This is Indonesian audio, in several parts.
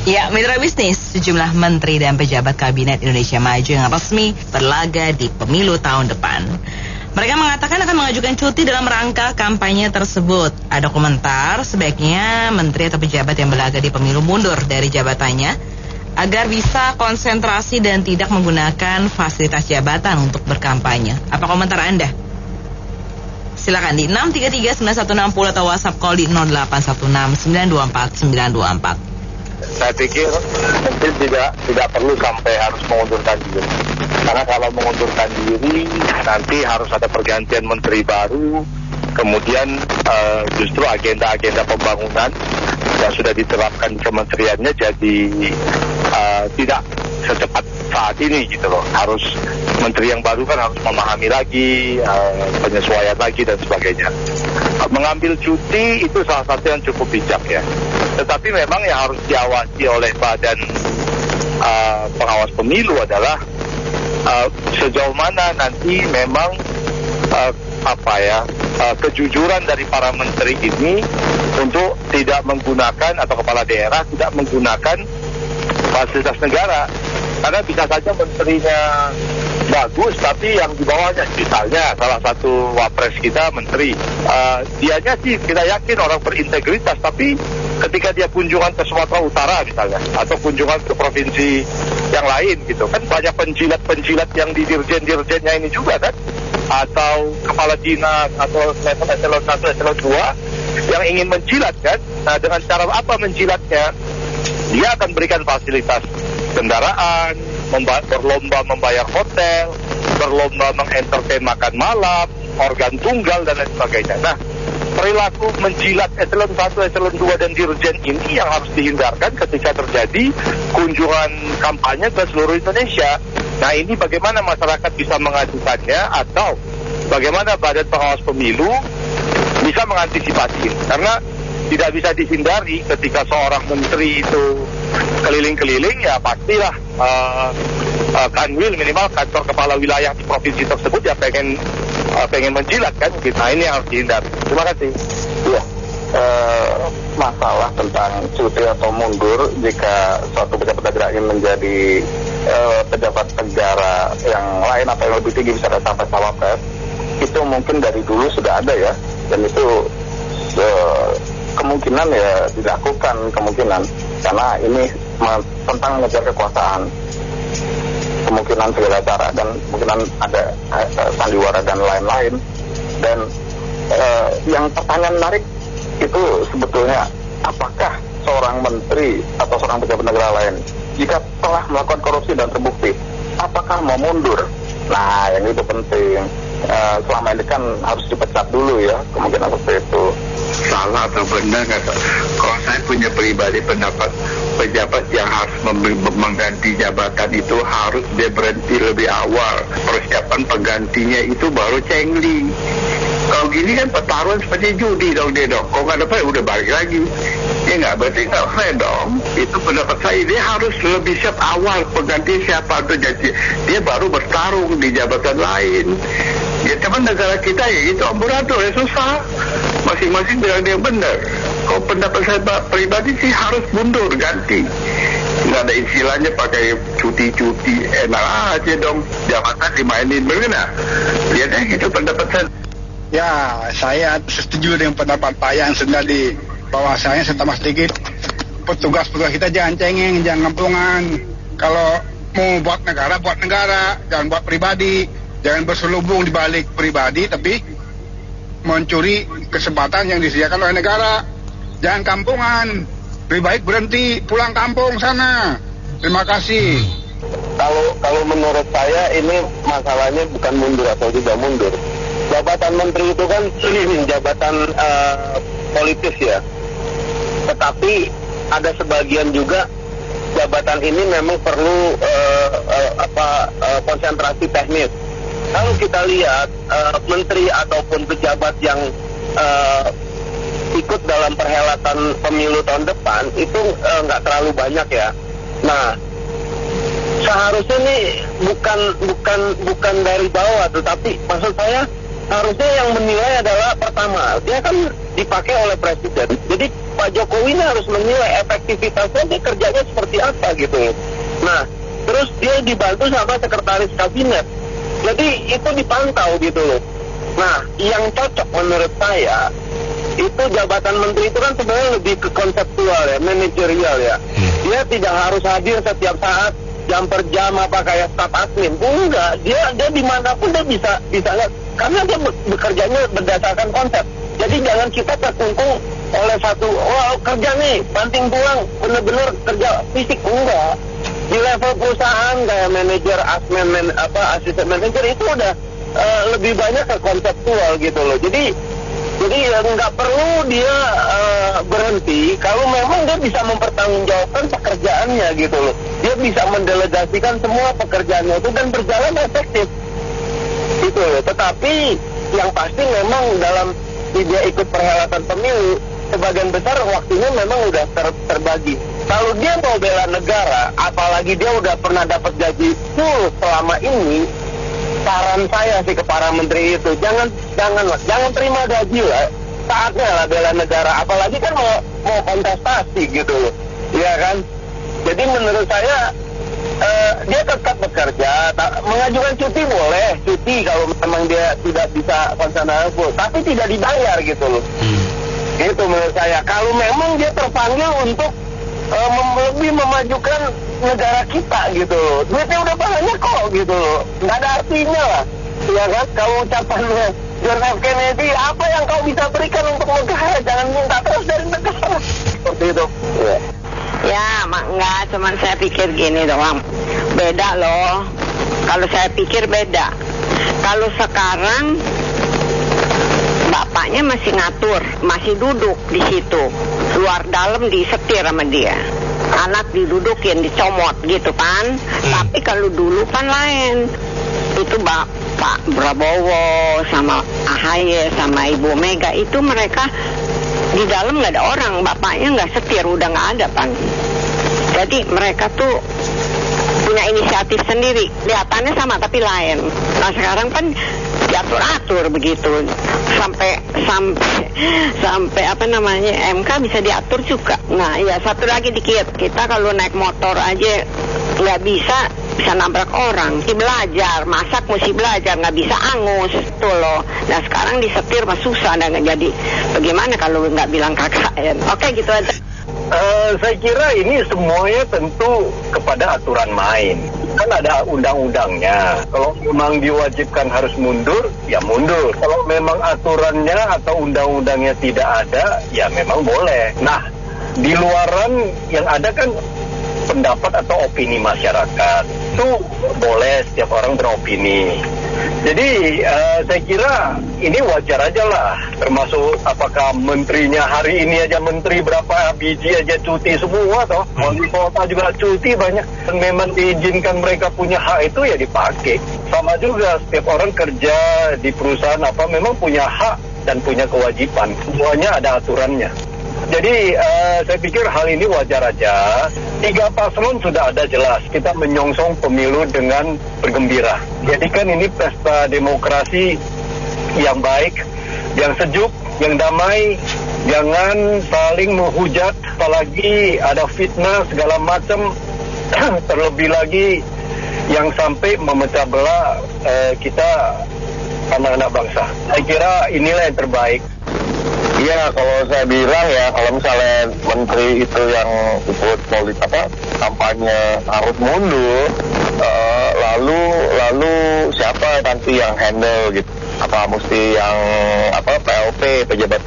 Ya, mitra bisnis, sejumlah menteri dan pejabat Kabinet Indonesia Maju yang resmi berlaga di pemilu tahun depan. Mereka mengatakan akan mengajukan cuti dalam rangka kampanye tersebut. Ada komentar, sebaiknya menteri atau pejabat yang berlaga di pemilu mundur dari jabatannya agar bisa konsentrasi dan tidak menggunakan fasilitas jabatan untuk berkampanye. Apa komentar Anda? Silakan di 633-9160 atau WhatsApp call di 0816-924-924. Saya pikir mungkin tidak perlu sampai harus mengundurkan diri. Karena kalau mengundurkan diri nanti harus ada pergantian menteri baru, kemudian justru agenda-agenda pembangunan yang sudah diterapkan di kementeriannya jadi tidak secepat saat ini gitu loh. Harus menteri yang baru kan harus memahami lagi, penyesuaian lagi dan sebagainya. Mengambil cuti itu salah satu yang cukup bijak ya. Tetapi memang yang harus diawasi oleh badan pengawas pemilu adalah sejauh mana nanti memang kejujuran dari para menteri ini untuk tidak menggunakan atau kepala daerah tidak menggunakan fasilitas negara. Karena bisa saja menterinya bagus, tapi yang di bawahnya, misalnya salah satu wapres kita menteri, dianya sih kita yakin orang berintegritas, tapi ketika dia kunjungan ke Sumatera Utara misalnya, atau kunjungan ke provinsi yang lain gitu, kan banyak penjilat-penjilat yang di dirjen-dirjennya ini juga kan, atau kepala dinas, atau eselon 1, eselon 2 yang ingin menjilat kan. Nah, dengan cara apa menjilatnya? Dia akan berikan fasilitas kendaraan, berlomba membayar hotel, berlomba mengentertain makan malam, organ tunggal dan lain sebagainya. Nah, perilaku menjilat eselon 1, eselon 2 dan dirjen ini yang harus dihindarkan ketika terjadi kunjungan kampanye ke seluruh Indonesia. Nah, ini bagaimana masyarakat bisa mengajukannya atau bagaimana Badan Pengawas Pemilu bisa mengantisipasi. Karena tidak bisa dihindari ketika seorang menteri itu keliling-keliling, ya pastilah kanwil minimal kantor kepala wilayah di provinsi tersebut ya pengen menjilat kan. Nah, ini yang harus dihindari. Terima kasih. Ya, masalah tentang cuti atau mundur jika suatu pejabat negara ingin menjadi pejabat negara yang lain atau yang lebih tinggi bisa sampai cawapres, itu mungkin dari dulu sudah ada ya, dan itu kemungkinan ya dilakukan kemungkinan karena ini tentang mengejar kekuasaan, kemungkinan segala cara dan kemungkinan ada sandiwara dan lain-lain. Dan yang pertanyaan menarik itu sebetulnya apakah seorang menteri atau seorang pejabat negara lain jika telah melakukan korupsi dan terbukti apakah mau mundur? Nah, yang itu penting. Selama ini kan harus dipecat dulu ya, kemungkinan seperti itu. Salah atau benar kata. Kalau saya punya pribadi pendapat, pejabat yang harus mengganti jabatan itu harus dia berhenti lebih awal. Persiapan penggantinya itu baru cengli. Kalau gini kan pertaruhan seperti judi dong dia dong. Kalau nggak dapat udah balik lagi. Ya nggak, berarti nggak fair dong. Itu pendapat saya. Dia harus lebih siap awal pengganti siapa itu jadi dia baru bertarung di jabatan lain. Ya cuman negara kita ya itu amburadul ya susah. Masing-masing bilang dia benar. Kalau pendapat saya pribadi sih harus mundur ganti. Nggak ada istilahnya pakai cuti-cuti, enak aja dong jabatan dimainin benar. Lihat itu pendapat saya. Ya, saya setuju dengan pendapat Pak Yan tadi. Bahwasanya saya tambah sedikit, petugas-petugas kita jangan cengeng, jangan kampungan. Kalau mau buat negara, jangan buat pribadi. Jangan berselubung di balik pribadi, tapi mencuri kesempatan yang disediakan oleh negara. Jangan kampungan. Lebih baik berhenti, pulang kampung sana. Terima kasih. Kalau menurut saya ini masalahnya bukan mundur atau tidak mundur. Jabatan menteri itu kan jabatan politis ya. Tetapi ada sebagian juga jabatan ini memang perlu konsentrasi teknis. Kalau kita lihat menteri ataupun pejabat yang ikut dalam perhelatan pemilu tahun depan itu nggak terlalu banyak ya. Nah, seharusnya ini bukan dari bawah, tetapi maksud saya harusnya yang menilai adalah pertama, dia kan dipakai oleh presiden. Jadi Pak Jokowi ini harus menilai efektivitasnya, dia kerjanya seperti apa gitu. Nah, terus dia dibantu sama sekretaris kabinet. Jadi itu dipantau gitu loh. Nah, yang cocok menurut saya itu jabatan menteri itu kan sebenarnya lebih ke konseptual ya, manajerial ya. Dia tidak harus hadir setiap saat jam per jam apa kayak staf admin. Enggak, dia dimanapun dia bisa nggak, karena dia bekerjanya berdasarkan konsep. Jadi jangan kita terkungkung oleh satu, kerja nih, banting tulang, bener-bener kerja fisik. Enggak. Di level perusahaan kayak manajer, asisten manajer itu udah lebih banyak ke konseptual gitu loh. Jadi nggak perlu dia berhenti kalau memang dia bisa mempertanggungjawabkan pekerjaannya gitu loh. Dia bisa mendelegasikan semua pekerjaannya itu dan berjalan efektif gitu loh. Tetapi yang pasti memang dalam dia ikut perhelatan pemilu, sebagian besar waktunya memang udah terbagi. Kalau dia mau bela negara, apalagi dia udah pernah dapat gaji full selama ini, saran saya sih ke para menteri itu, jangan terima gaji lah, saatnya lah bela negara, apalagi kan mau kontestasi gitu loh, ya kan? Jadi menurut saya dia tetap bekerja, mengajukan cuti boleh, cuti kalau memang dia tidak bisa konsentrasi full, tapi tidak dibayar gitu loh. Itu menurut saya. Kalau memang dia terpanggil untuk lebih memajukan negara kita gitu loh, duitnya udah banyak kok gitu loh, nggak ada artinya lah, ya kan? Kalau ucapannya John F. Kennedy, apa yang kau bisa berikan untuk negara, jangan minta terus dari negara, seperti itu. Ya, enggak, cuman saya pikir gini doang, beda loh. Kalau saya pikir beda. Kalau sekarang bapaknya masih ngatur, masih duduk di situ, luar dalam disetir sama dia, anak didudukin, dicomot gitu kan. Tapi kalau dulu kan lain, itu Pak Prabowo sama AHY sama Ibu Mega itu mereka di dalam nggak ada orang, bapaknya nggak setir, udah nggak ada kan. Jadi mereka tuh punya inisiatif sendiri, kelihatannya sama tapi lain. Nah sekarang kan diatur-atur begitu, sampai apa namanya, MK bisa diatur juga. Nah ya satu lagi dikit, kita kalau naik motor aja nggak bisa nabrak orang, mesti belajar, masak mesti belajar, nggak bisa angus tuh loh. Nah sekarang disetir mah susah, dan jadi bagaimana kalau nggak bilang KKN. Oke gitu aja. Saya kira ini semuanya tentu kepada aturan main. Kan ada undang-undangnya. Kalau memang diwajibkan harus mundur, ya mundur. Kalau memang aturannya atau undang-undangnya tidak ada, ya memang boleh. Nah, di luaran yang ada kan pendapat atau opini masyarakat. Itu boleh, setiap orang beropini. Jadi saya kira ini wajar aja lah, termasuk apakah menterinya hari ini aja menteri berapa biji aja cuti semua toh, wali kota juga cuti banyak, dan memang diizinkan mereka punya hak itu ya dipakai. Sama juga setiap orang kerja di perusahaan apa memang punya hak dan punya kewajiban, semuanya ada aturannya. Jadi saya pikir hal ini wajar aja. 3 paslon sudah ada jelas. Kita menyongsong pemilu dengan bergembira. Jadi kan ini pesta demokrasi yang baik, yang sejuk, yang damai. Jangan saling menghujat, apalagi ada fitnah segala macam. Terlebih lagi yang sampai memecah belah kita anak-anak bangsa. Saya kira inilah yang terbaik. Iya, kalau saya bilang ya, kalau misalnya menteri itu yang ikut kampanye harus mundur, lalu siapa nanti yang handle gitu? Apa mesti yang PLT, pejabat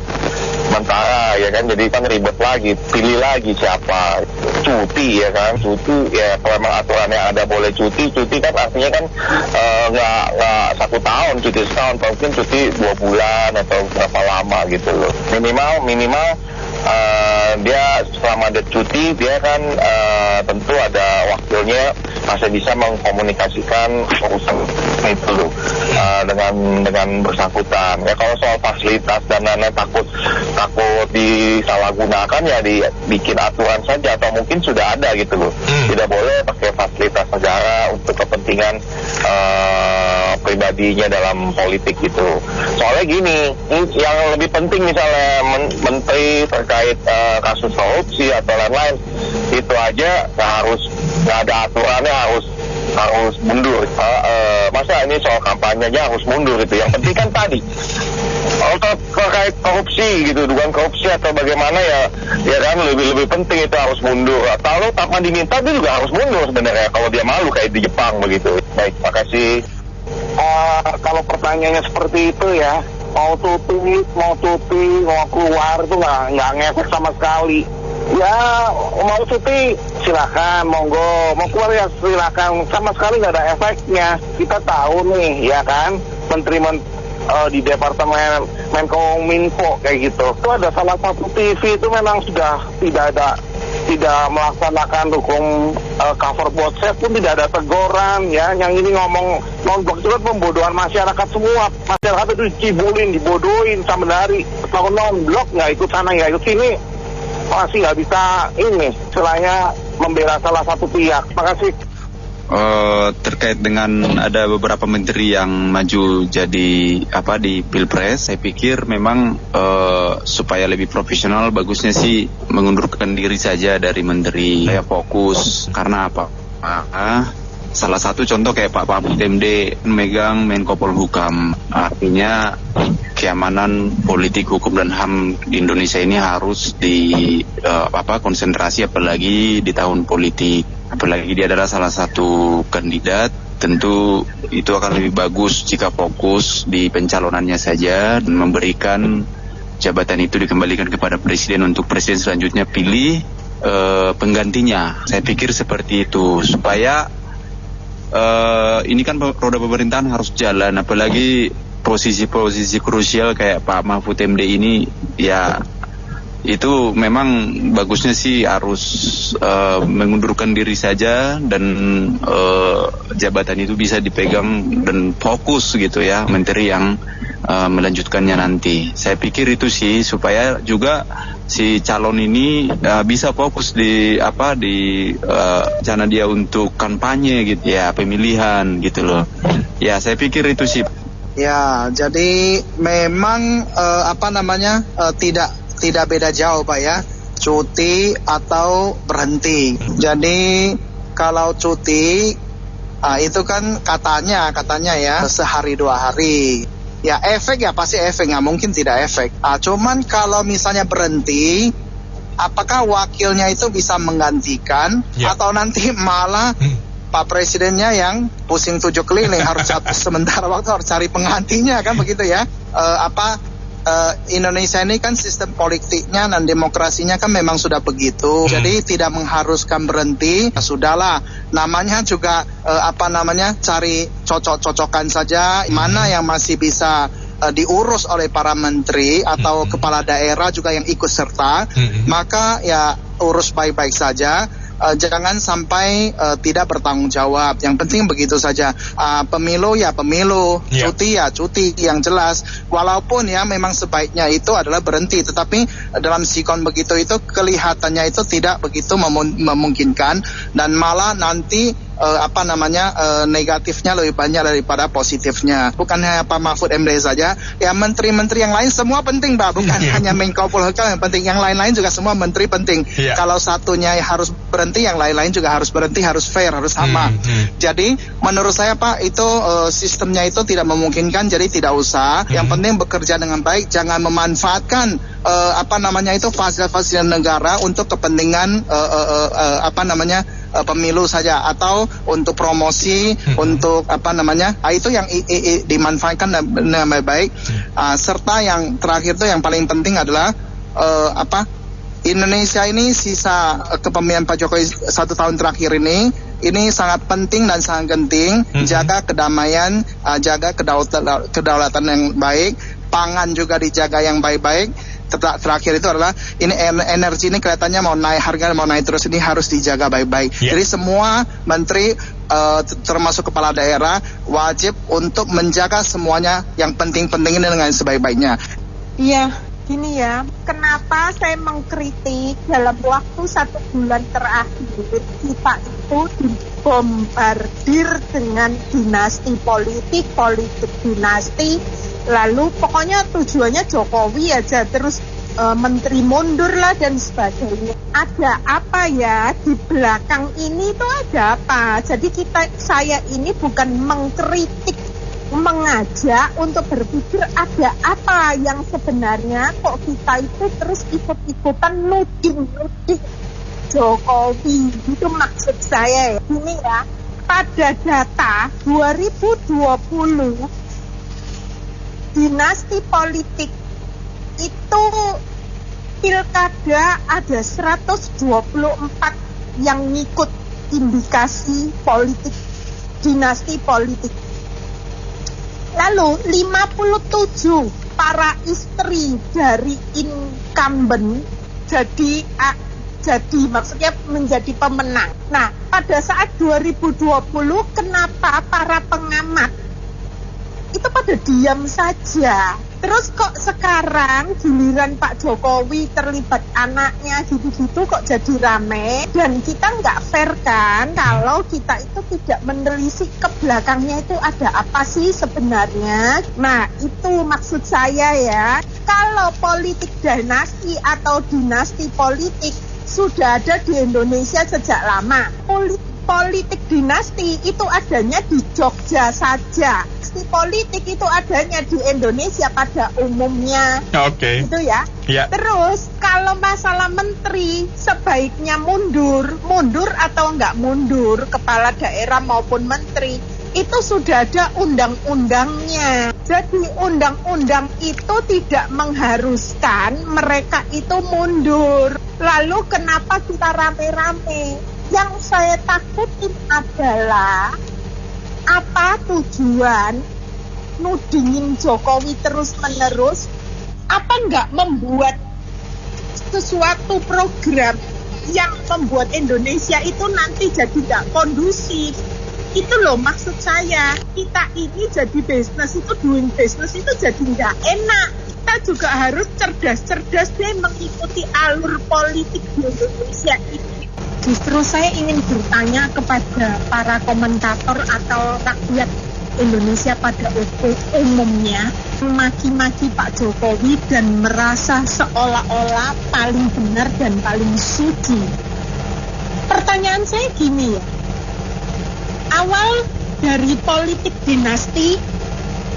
sementara ya kan? Jadi kan ribet lagi, pilih lagi siapa, cuti ya kan? Cuti ya, kalau memang aturannya ada boleh cuti kan artinya kan nggak 1 tahun, cuti setahun, mungkin cuti 2 bulan atau berapa lama gitu loh. Minimal dia selama dia cuti, dia kan tentu ada wakilnya, masih bisa mengkomunikasikan urusan itu loh dengan bersangkutan. Ya kalau soal fasilitas dan lain-lain takut disalahgunakan, ya dibikin aturan saja, atau mungkin sudah ada gitu loh. Tidak boleh pakai fasilitas negara untuk kepentingan pribadinya dalam politik gitu. Soalnya gini, yang lebih penting misalnya menteri terkait kasus korupsi atau lain-lain, itu aja nggak ada aturannya, harus mundur. Masa ini soal kampanye aja harus mundur itu. Yang penting kan tadi terkait korupsi gitu, dugaan korupsi atau bagaimana ya kan lebih penting itu harus mundur. Kalau tanpa diminta dia juga harus mundur sebenarnya, kalau dia malu kayak di Jepang begitu. Baik, makasih. Kalau pertanyaannya seperti itu ya, mau cuti, mau keluar itu nggak ngefek sama sekali. Ya mau cuti silakan, monggo, mau keluar ya silakan, sama sekali nggak ada efeknya. Kita tahu nih ya kan, menteri di departemen Menkominfo kayak gitu, itu ada salah satu TV itu memang sudah tidak melaksanakan hukum cover both set pun tidak ada teguran ya. Yang ini ngomong non-blok itu kan pembodohan masyarakat semua. Masyarakat itu dicibulin, dibodohin sama dari kalau non-blok nggak ikut sana nggak ikut sini, masih nggak bisa ini istilahnya membela salah satu pihak. Makasih. Terkait dengan ada beberapa menteri yang maju jadi di Pilpres, saya pikir memang supaya lebih profesional, bagusnya sih mengundurkan diri saja dari menteri. Saya fokus karena apa? Salah satu contoh kayak Pak Mahfud MD megang Menko Polhukam, artinya keamanan politik, hukum dan HAM di Indonesia ini harus konsentrasi, apalagi di tahun politik. Apalagi dia adalah salah satu kandidat, tentu itu akan lebih bagus jika fokus di pencalonannya saja dan memberikan jabatan itu dikembalikan kepada presiden untuk presiden selanjutnya pilih penggantinya. Saya pikir seperti itu supaya ini kan roda pemerintahan harus jalan, apalagi posisi-posisi krusial kayak Pak Mahfud MD ini ya. Itu memang bagusnya sih harus mengundurkan diri saja dan jabatan itu bisa dipegang dan fokus gitu ya menteri yang melanjutkannya nanti. Saya pikir itu sih supaya juga si calon ini bisa fokus di rencana dia untuk kampanye gitu ya, pemilihan gitu loh. Ya saya pikir itu sih. Ya, jadi memang tidak beda jauh Pak ya, cuti atau berhenti. Jadi kalau cuti itu kan katanya ya sehari 2 hari. Ya efek ya pasti efek, nggak mungkin tidak efek. Cuman kalau misalnya berhenti, apakah wakilnya itu bisa menggantikan atau nanti malah Pak Presidennya yang pusing 7 keliling harus sementara waktu harus cari penggantinya kan begitu ya. Indonesia ini kan sistem politiknya dan demokrasinya kan memang sudah begitu. Jadi tidak mengharuskan berhenti. Sudahlah, namanya juga cari cocok-cocokan saja. Mana yang masih bisa diurus oleh para menteri atau kepala daerah juga yang ikut serta, maka ya urus baik-baik saja. Jangan sampai tidak bertanggung jawab. Yang penting begitu saja. Pemilu ya pemilu, cuti ya cuti yang jelas. Walaupun ya memang sebaiknya itu adalah berhenti, tetapi dalam sikon begitu itu kelihatannya itu tidak begitu memungkinkan dan malah nanti negatifnya lebih banyak daripada positifnya. Bukan hanya Pak Mahfud MD saja, ya menteri-menteri yang lain semua penting Pak, bukan hanya Menko Polhukam yang penting, yang lain-lain juga semua menteri penting. Kalau satunya harus berhenti, yang lain-lain juga harus berhenti, harus fair, harus sama. Jadi menurut saya Pak itu sistemnya itu tidak memungkinkan, jadi tidak usah. Yang penting bekerja dengan baik, jangan memanfaatkan fasilitas negara untuk kepentingan pemilu saja atau untuk promosi, untuk itu yang dimanfaatkan dengan baik. Serta yang terakhir itu yang paling penting adalah Indonesia ini sisa kepemimpinan Pak Jokowi 1 tahun terakhir ini sangat penting dan sangat genting. Jaga kedamaian, jaga kedaulatan yang baik, pangan juga dijaga yang baik-baik. terakhir itu adalah ini energi ini kelihatannya mau naik, harga mau naik terus, ini harus dijaga baik-baik. Jadi semua menteri termasuk kepala daerah wajib untuk menjaga semuanya yang penting-penting ini dengan sebaik-baiknya. Iya, gini ya, kenapa saya mengkritik dalam waktu 1 bulan terakhir kita itu dibombardir dengan dinasti politik dinasti, lalu pokoknya tujuannya Jokowi aja, terus menteri mundur lah dan sebagainya. Ada apa ya di belakang ini tuh, ada apa? Jadi saya ini bukan mengkritik, mengajak untuk berpikir ada apa yang sebenarnya kok kita itu terus ikut-ikutan nuding Jokowi, itu maksud saya ya. Ini ya, pada data 2020 dinasti politik itu pilkada ada 124 yang ngikut indikasi politik, dinasti politik. Lalu 57 para istri dari incumbent jadi maksudnya menjadi pemenang. Nah, pada saat 2020 kenapa para pengamat itu pada diam saja? Terus kok sekarang giliran Pak Jokowi terlibat anaknya gitu-gitu kok jadi rame? Dan kita nggak fair kan kalau kita itu tidak menelisik ke belakangnya itu ada apa sih sebenarnya. Nah, itu maksud saya ya. Kalau politik dinasti atau dinasti politik sudah ada di Indonesia sejak lama. Politik dinasti itu adanya di Jogja saja. Dinasti politik itu adanya di Indonesia pada umumnya. Oke. Itu ya. Yeah. Terus kalau masalah menteri sebaiknya mundur atau enggak mundur, kepala daerah maupun menteri, itu sudah ada undang-undangnya. Jadi undang-undang itu tidak mengharuskan mereka itu mundur. Lalu kenapa kita rame-rame? Yang saya takutin adalah apa tujuan nudingin Jokowi terus-menerus? Apa enggak membuat sesuatu program yang membuat Indonesia itu nanti jadi enggak kondusif? Itu loh maksud saya. Kita ini jadi bisnis itu, doing business itu jadi enggak enak. Kita juga harus cerdas-cerdas deh mengikuti alur politik di Indonesia ini. Justru saya ingin bertanya kepada para komentator atau rakyat Indonesia pada umumnya, maki-maki Pak Jokowi dan merasa seolah-olah paling benar dan paling suci. Pertanyaan saya gini ya, awal dari politik dinasti,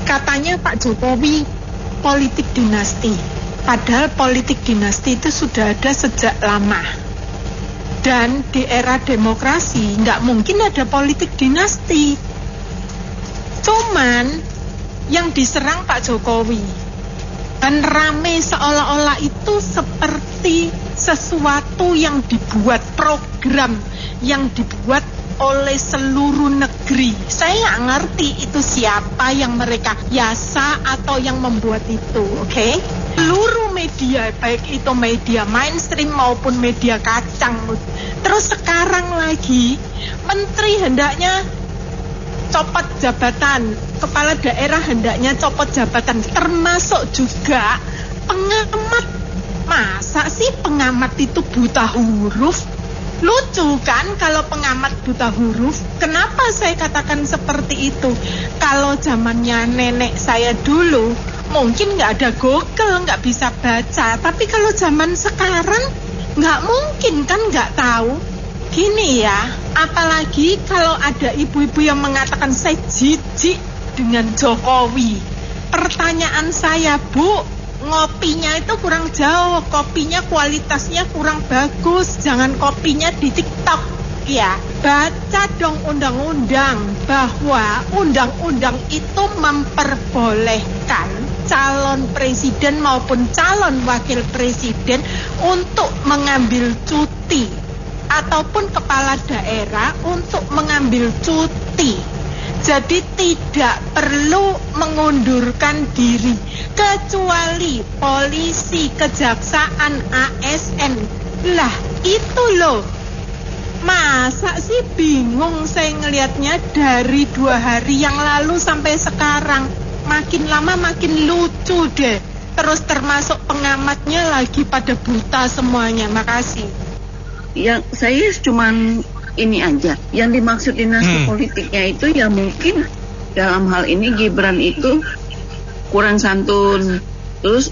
katanya Pak Jokowi politik dinasti, padahal politik dinasti itu sudah ada sejak lama. Dan di era demokrasi nggak mungkin ada politik dinasti. Cuman yang diserang Pak Jokowi dan rame seolah-olah itu seperti sesuatu yang dibuat, program yang dibuat oleh seluruh negeri. Saya nggak ngerti itu siapa yang mereka yasa atau yang membuat itu, oke? Seluruh media, baik itu media mainstream maupun media kacang. Terus sekarang lagi, menteri hendaknya copot jabatan, kepala daerah hendaknya copot jabatan, termasuk juga pengamat. Masa sih pengamat itu buta huruf? Lucu kan kalau pengamat buta huruf? Kenapa saya katakan seperti itu? Kalau zamannya nenek saya dulu, mungkin nggak ada Google, nggak bisa baca. Tapi kalau zaman sekarang, nggak mungkin kan nggak tahu. Gini ya, apalagi kalau ada ibu-ibu yang mengatakan saya jijik dengan Jokowi. Pertanyaan saya, Bu, ngopinya itu kurang jauh, kopinya kualitasnya kurang bagus, jangan kopinya di TikTok ya. Baca dong undang-undang, bahwa undang-undang itu memperbolehkan calon presiden maupun calon wakil presiden untuk mengambil cuti ataupun kepala daerah untuk mengambil cuti. Jadi tidak perlu mengundurkan diri, kecuali polisi, kejaksaan, ASN. Lah itu loh, masa sih bingung saya ngelihatnya dari 2 hari yang lalu sampai sekarang. Makin lama makin lucu deh. Terus termasuk pengamatnya lagi pada buta semuanya. Makasih. Yang saya cuman ini aja, yang dimaksud dinasti politiknya itu ya mungkin dalam hal ini Gibran itu kurang santun, terus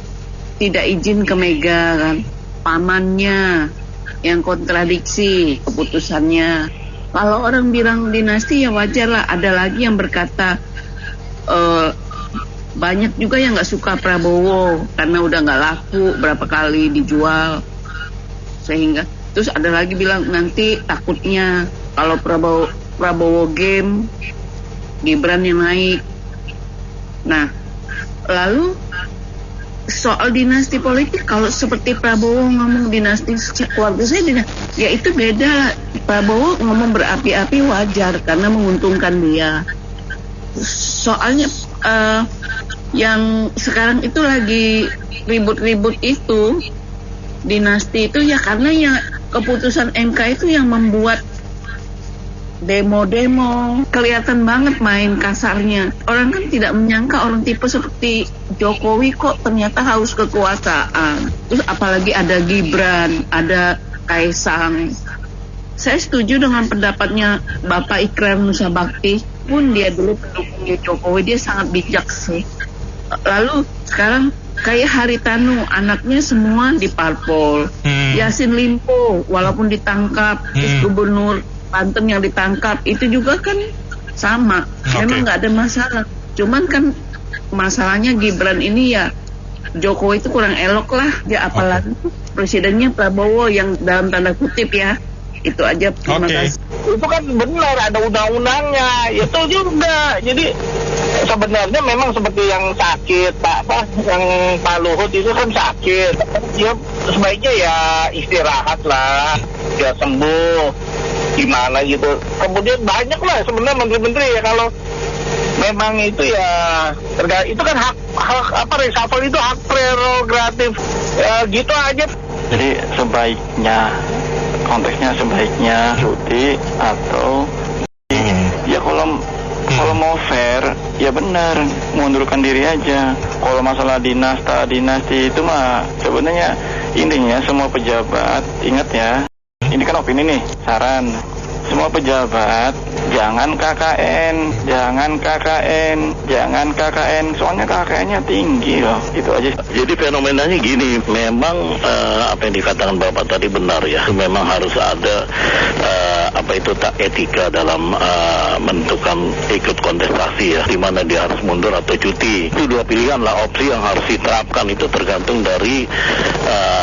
tidak izin ke Mega kan, pamannya yang kontradiksi keputusannya. Kalau orang bilang dinasti ya wajar lah. Ada lagi yang berkata banyak juga yang nggak suka Prabowo karena udah nggak laku, berapa kali dijual, sehingga terus ada lagi bilang nanti takutnya kalau Prabowo game, Gibran yang naik. Nah, lalu soal dinasti politik, kalau seperti Prabowo ngomong dinasti keluarga saya, ya itu beda lah. Prabowo ngomong berapi-api wajar karena menguntungkan dia. Soalnya yang sekarang itu lagi ribut-ribut itu dinasti itu ya karena ya keputusan MK itu yang membuat demo-demo kelihatan banget main kasarnya. Orang kan tidak menyangka orang tipe seperti Jokowi kok ternyata haus kekuasaan. Terus apalagi ada Gibran, ada Kaisang. Saya setuju dengan pendapatnya Bapak Ikrar Nusabakti, pun dia dulu pendukungnya Jokowi, dia sangat bijak sih. Lalu sekarang kayak Haritanu, anaknya semua di parpol. Yassin Limpo walaupun ditangkap, terus Gubernur Banten yang ditangkap, itu juga kan sama. Memang nggak ada masalah. Cuman kan masalahnya Gibran ini ya Jokowi itu kurang elok lah. Ya apalagi presidennya Prabowo yang dalam tanda kutip ya. Itu aja, terima kasih. Itu kan benar, ada undang-undangnya. Itu juga. Jadi sebenarnya memang seperti yang sakit yang Pak Luhut itu kan sakit. Ya sebaiknya ya istirahat lah, ya sembuh gimana gitu. Kemudian banyak lah sebenarnya menteri-menteri ya, kalau memang itu ya itu kan hak reshuffle itu hak prerogatif ya, gitu aja. Jadi konteksnya sebaiknya cuti atau ya kalau mau fair ya benar mengundurkan diri aja. Kalau masalah dinasti itu mah sebenarnya intinya semua pejabat, ingat ya, ini kan opini nih, saran, semua pejabat jangan KKN, soalnya KKN-nya tinggi loh, itu aja. Jadi fenomenanya gini, memang apa yang dikatakan Bapak tadi benar ya, memang harus ada etika dalam menentukan ikut kontestasi ya, di mana dia harus mundur atau cuti. Itu 2 pilihan lah, opsi yang harus diterapkan itu tergantung dari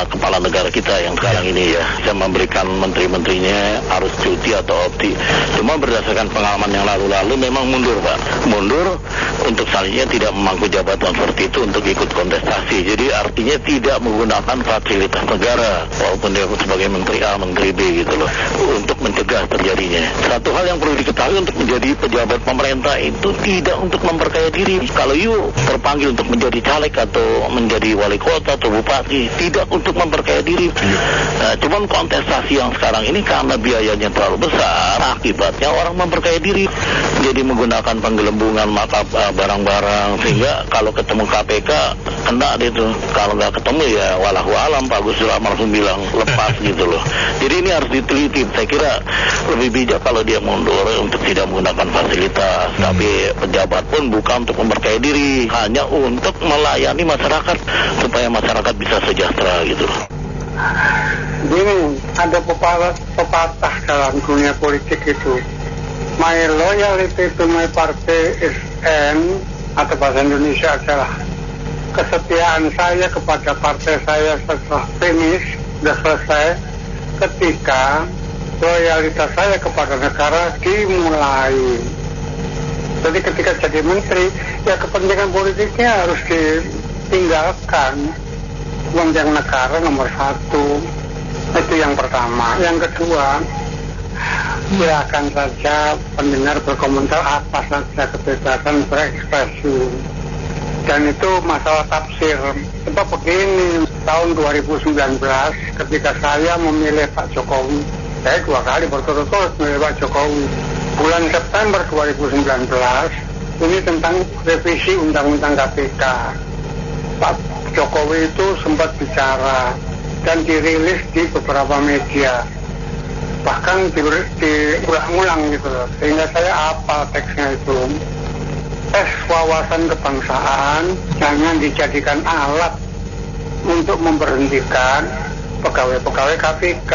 kepala negara kita yang sekarang ini ya, bisa memberikan menteri-menterinya harus cuti atau opsi. Cuma berdasarkan pengalaman yang lalu-lalu memang mundur Pak, mundur untuk selanjutnya tidak memangku jabatan seperti itu untuk ikut kontestasi. Jadi artinya tidak menggunakan fasilitas negara walaupun dia sebagai menteri A, menteri B gitu loh, untuk mencegah terjadinya. Satu hal yang perlu diketahui, untuk menjadi pejabat pemerintah itu tidak untuk memperkaya diri. Kalau you terpanggil untuk menjadi caleg atau menjadi wali kota atau bupati, tidak untuk memperkaya diri. Cuman kontestasi yang sekarang ini karena biayanya terlalu besar, akibatnya orang memperkaya diri, jadi menggunakan penggelembungan mata barang-barang, sehingga kalau ketemu KPK kena itu. Kalau nggak ketemu ya walahu alam, Pak Gus Dur langsung bilang lepas gitu loh. Jadi ini harus diteliti. Saya kira lebih bijak kalau dia mundur untuk tidak menggunakan fasilitas. Tapi pejabat pun bukan untuk memperkaya diri, hanya untuk melayani masyarakat supaya masyarakat bisa sejahtera gitu loh. Gini, ada pepatah dalam dunia politik itu, my loyalty to my party is end, atau bahasa Indonesia adalah kesetiaan saya kepada partai saya setelah finish, sudah selesai, ketika loyalitas saya kepada negara dimulai. Jadi ketika jadi menteri, ya kepentingan politiknya harus ditinggalkan. Kepentingan negara nomor 1. Itu yang pertama. Yang kedua, Silakan saja pendengar berkomentar apa saja, kebebasan berekspresi. Dan itu masalah tafsir. Sebab begini, tahun 2019 ketika saya memilih Pak Jokowi, saya 2 kali berturut-turut memilih Pak Jokowi. Bulan September 2019 ini tentang revisi Undang-Undang KPK. Pak Jokowi itu sempat bicara dan dirilis di beberapa media, bahkan diulang-ulang gitu loh, sehingga saya hafal teksnya itu. Tes wawasan kebangsaan jangan dijadikan alat untuk memberhentikan pegawai-pegawai KPK.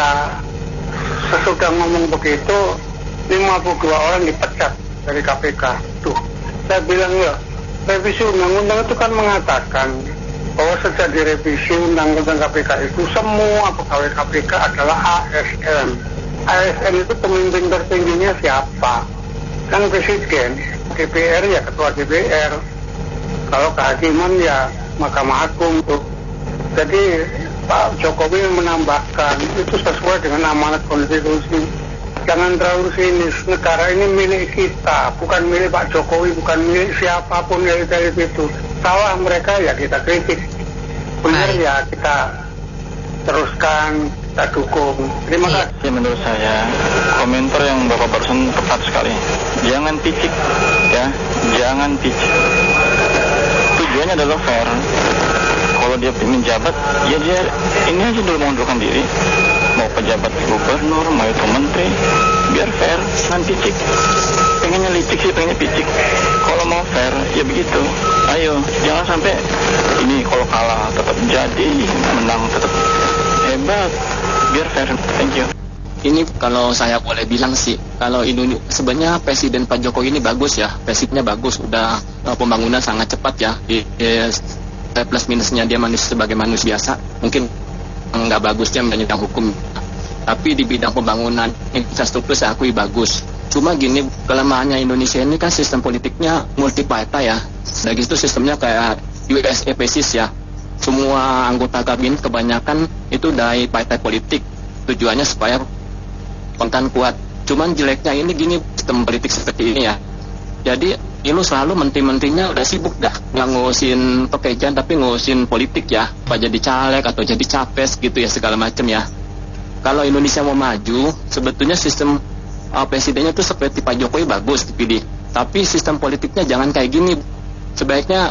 Sesudah ngomong begitu, 52 orang dipecat dari KPK. Tuh, saya bilang ya, revisi undang-undang itu kan mengatakan bahwa sejak direvisi undang-undang KPK itu semua pegawai KPK adalah ASN. ASN itu pemimpin tertingginya siapa? Kan presiden, DPR ya ketua DPR. Kalau kehakiman ya Mahkamah Agung tuh. Jadi Pak Jokowi menambahkan itu sesuai dengan amanat konstitusi. Jangan terlalu sinis, negara ini milik kita, bukan milik Pak Jokowi, bukan milik siapapun elit-elit itu. Salah mereka ya kita kritik, benar ya kita teruskan, kita dukung. Terima kasih. Ya, menurut saya komentar yang Bapak barusan tepat sekali. Jangan picik, ya, jangan picik. Tujuannya adalah fair. Kalau dia ingin jabat, ya dia ini aja dulu mengundurkan diri. Mau pejabat gubernur, mau itu menteri, biar fair, jangan picik. Pengennya licik sih, pengennya picik. Kalau mau fair, ya begitu. Ayo, jangan sampai ini kalau kalah tetap jadi, menang tetap hebat. Biar fair. Thank you. Ini kalau saya boleh bilang sih, kalau Indonesia sebenarnya Presiden Pak Jokowi ini bagus ya, presidennya bagus, udah pembangunan sangat cepat ya. Plus minusnya dia manusia sebagai manusia biasa, mungkin nggak bagusnya menyandang hukum. Tapi di bidang pembangunan infrastruktur saya akui bagus. Cuma gini, kelemahannya Indonesia ini kan sistem politiknya multi partai ya. Lagi itu sistemnya kayak USA PCS ya. Semua anggota kabinet kebanyakan itu dari partai politik. Tujuannya supaya konten kuat. Cuman jeleknya ini gini, sistem politik seperti ini ya. Jadi lu selalu menteri-menterinya udah sibuk dah, nggak ngurusin pekerjaan tapi ngurusin politik ya, apa jadi caleg atau jadi capres gitu ya, segala macam ya. Kalau Indonesia mau maju, sebetulnya sistem presidennya tuh seperti Pak Jokowi bagus dipilih, tapi sistem politiknya jangan kayak gini. Sebaiknya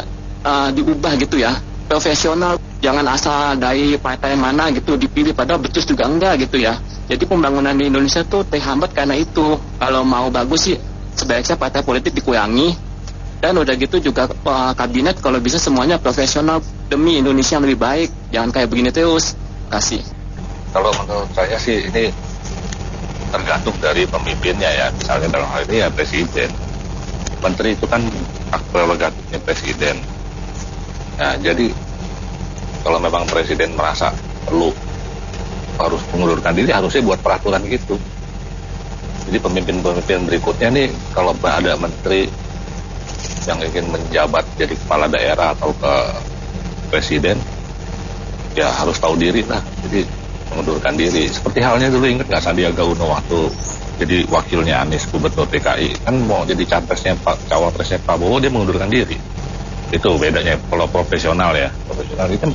diubah gitu ya, profesional, jangan asal dari partai mana gitu dipilih, padahal becus juga enggak gitu ya. Jadi pembangunan di Indonesia tuh terhambat karena itu. Kalau mau bagus sih sebaiknya partai politik dikurangi, dan udah gitu juga kabinet kalau bisa semuanya profesional demi Indonesia yang lebih baik, jangan kayak begini terus. Kasih. Kalau menurut saya sih ini tergantung dari pemimpinnya ya. Misalnya dalam hal ini ya presiden, menteri itu kan hak prerogatifnya presiden. Nah jadi kalau memang presiden merasa perlu harus mengundurkan diri, harusnya buat peraturan gitu. Jadi pemimpin-pemimpin berikutnya nih, kalau ada menteri yang ingin menjabat jadi kepala daerah atau ke presiden, ya harus tahu diri lah. Jadi mengundurkan diri. Seperti halnya dulu, ingat nggak Sandiaga Uno waktu jadi wakilnya Anies gubernur DKI, kan mau jadi cawapresnya Prabowo, dia mengundurkan diri. Itu bedanya. Kalau profesional ya, profesional itu kan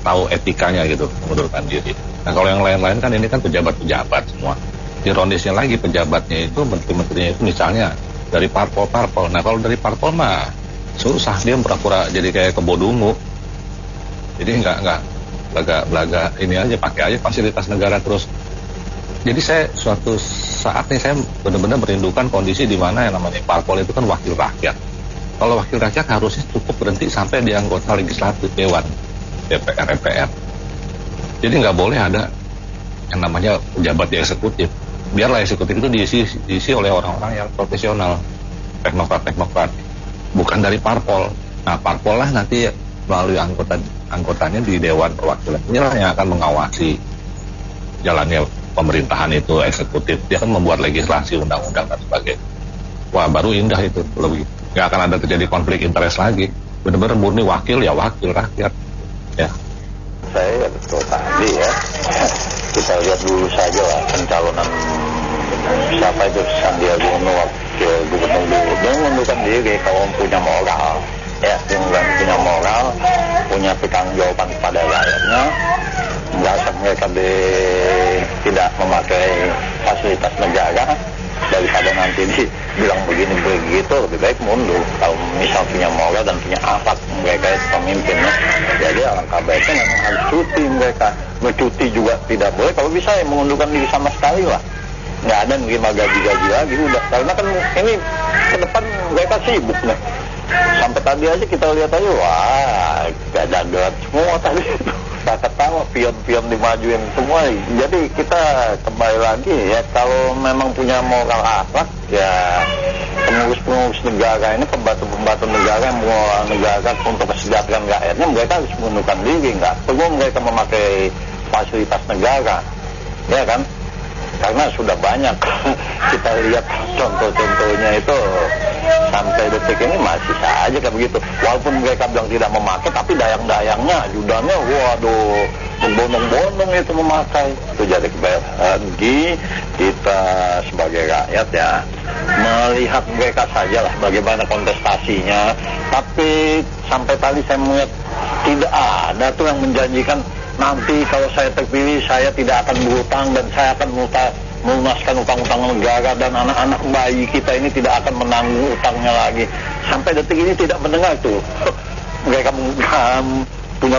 tahu etikanya gitu, mengundurkan diri. Nah kalau yang lain-lain kan ini kan pejabat-pejabat semua. Ironisnya lagi, pejabatnya itu, menteri-menterinya itu misalnya dari parpol-parpol. Nah kalau dari parpol mah susah, dia pura-pura jadi kayak kebodungu. Jadi nggak belaga ini aja, pakai aja fasilitas negara terus. Jadi saya suatu saat nih saya benar-benar merindukan kondisi di mana yang namanya parpol itu kan wakil rakyat. Kalau wakil rakyat harusnya cukup berhenti sampai di anggota legislatif, dewan, DPR, MPR. Jadi nggak boleh ada yang namanya pejabat di eksekutif. Biarlah eksekutif itu diisi oleh orang-orang yang profesional, teknokrat, bukan dari parpol. Nah parpol lah nanti melalui anggotanya di Dewan Perwakilan, inilah yang akan mengawasi jalannya pemerintahan itu, eksekutif. Dia akan membuat legislasi, undang-undang dan sebagainya. Wah baru indah itu, lebih nggak akan ada terjadi konflik interest lagi. Benar-benar murni wakil ya wakil rakyat. Ya. Saya betul tadi ya, kita lihat dulu saja lah pencalonan siapa itu Sandiaga Uno wakil gubernur dulu, dia mengundurkan diri kalau punya moral, ya, yang punya moral, punya pertanggungjawaban kepada rakyatnya, merasa mereka tidak memakai fasilitas negara, daripada nanti dibilang begini begitu, lebih baik mundur. Kalau misal punya moral dan punya akhlak mereka itu pemimpinnya, jadi alangkah baiknya memang harus cuti mereka. Bercuti juga tidak boleh, kalau bisa ya mengundurkan diri sama sekali lah, nggak ada nerima gaji-gaji lagi udah, karena kan ini ke depan mereka sibuk nih. Sampai tadi aja kita lihat aja, wah gada-gada semua tadi itu. Tak ketawa, pion-pion dimajuin semua. Jadi kita kembali lagi ya, kalau memang punya moral akhlak ya, pengurus-pengurus negara ini, pembantu-pembantu negara yang mengelola negara untuk kesejahteraan rakyatnya, mereka harus mengundurkan diri, nggak perlu mereka memakai fasilitas negara, ya kan? Karena sudah banyak kita lihat contoh-contohnya itu sampai detik ini masih saja kayak begitu. Walaupun mereka bilang tidak memakai, tapi dayang-dayangnya, ajudannya, waduh, berbondong-bondong itu memakai. Itu jadi bagi kita sebagai rakyat ya, melihat mereka sajalah bagaimana kontestasinya. Tapi sampai tadi saya melihat tidak ada tuh yang menjanjikan nanti kalau saya terpilih saya tidak akan berutang dan saya akan melunaskan utang-utang negara dan anak-anak bayi kita ini tidak akan menanggung utangnya lagi. Sampai detik ini tidak mendengar tuh mereka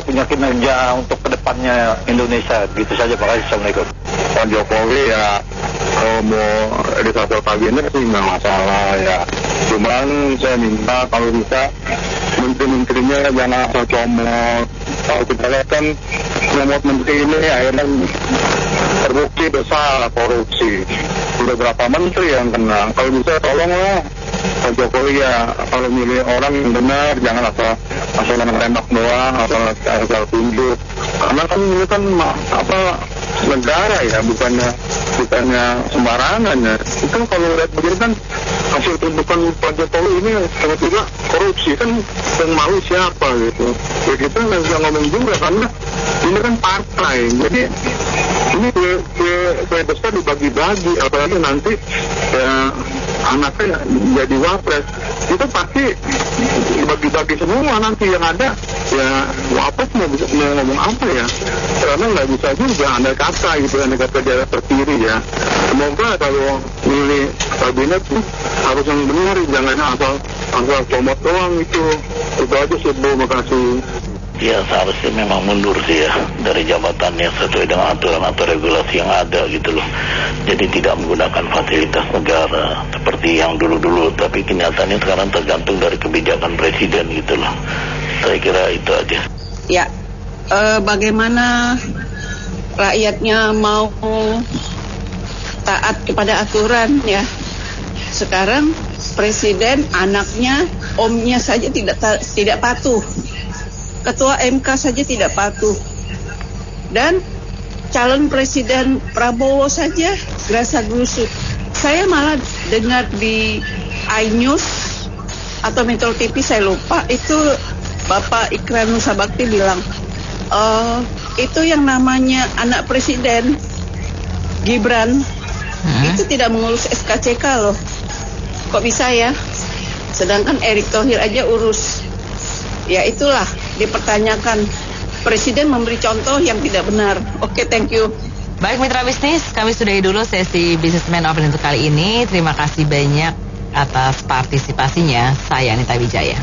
punya kinerja untuk kedepannya Indonesia. Gitu saja, Pak. Assalamualaikum. Pak Jokowi ya kalau mau reshuffle kabinet sih nggak masalah ya. Cuman saya minta kalau bisa menteri-menterinya jangan asal comot. Kalau kita lihat kan comot menteri ini akhirnya terbukti besar korupsi. Sudah berapa menteri yang kena. Kalau bisa tolonglah Pak Jokowi ya, kalau milih orang yang benar, jangan asal tembak doang, asal tunjuk. Karena kan ini kan negara ya, bukannya sembarangan ya. Itu kalau lihat begini kan hasil tuntukan Pak Jokowi ini tiba-tiba korupsi, kan yang malu siapa gitu. Ya kita nggak bisa ngomong juga karena ini kan partai. Jadi ini kue besar dibagi-bagi, apalagi nanti ya anaknya jadi wapres, itu pasti dibagi-bagi semua nanti yang ada ya. Wapres mau ngomong apa ya, karena nggak bisa juga andai kata gitu, andai kata dia terpilih ya. Semoga kalau milih kabinet tuh harus yang benar, jangan asal comot doang itu aja sih. Terima kasih. Ya seharusnya memang mundur sih ya dari jabatannya sesuai dengan aturan atau regulasi yang ada gitu loh. Jadi tidak menggunakan fasilitas negara seperti yang dulu-dulu, tapi kenyataannya sekarang tergantung dari kebijakan presiden gitu loh. Saya kira itu aja. Ya, bagaimana rakyatnya mau taat kepada aturan ya. Sekarang presiden, anaknya, omnya saja tidak patuh. Ketua MK saja tidak patuh. Dan calon presiden Prabowo saja gerasa-gerusuk. Saya malah dengar di iNews atau Metro TV, saya lupa, itu Bapak Ikrar Nusa Bakti bilang, itu yang namanya anak presiden Gibran itu tidak mengurus SKCK loh. Kok bisa ya? Sedangkan Erick Thohir aja urus. Ya itulah, dipertanyakan. Presiden memberi contoh yang tidak benar. Oke, thank you. Baik mitra bisnis, kami sudahi dulu sesi Businessman Open untuk kali ini. Terima kasih banyak atas partisipasinya. Saya Anita Wijaya.